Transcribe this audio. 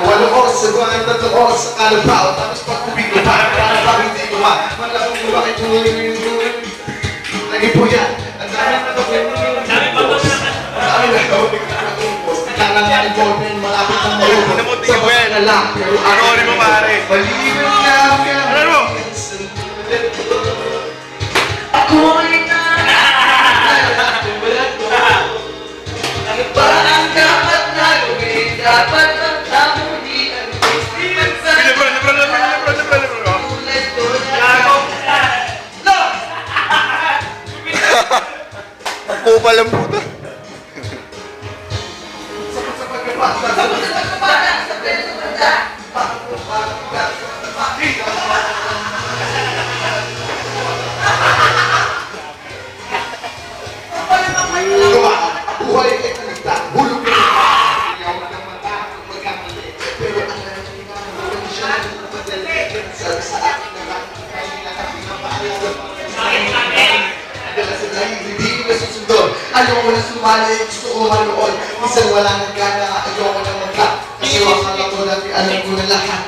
Walong oras sa buwan, 3 oras sa kalabaw. Tapos pag-ubig ko pa, para pag hindi ko pa. Malakong ko bakit lagi po yan. Ang dami na gawin. Ang dami na gawin. Kailangan nga involvement, malapit ng malupot. Sa mga nalang, pero Ano mo pare? maliban lang yan. Ano mo? Ako'y ano ba ang dapat na gawin? Dapat ang tamunian ko. Ang kupal ang puta. Buhay ay kalita, hulog na ayaw na ng mata, magkamali. Pero ang nangyayon siya ng madali. Sa akin na lang, ay nakapinapaalala. Dala sila hindi na susundon. Ayoko na sumali, gusto ko manood. Minsan wala nang gana, ayoko na magka. Kasi wakala ko dati, alam ko na lahat.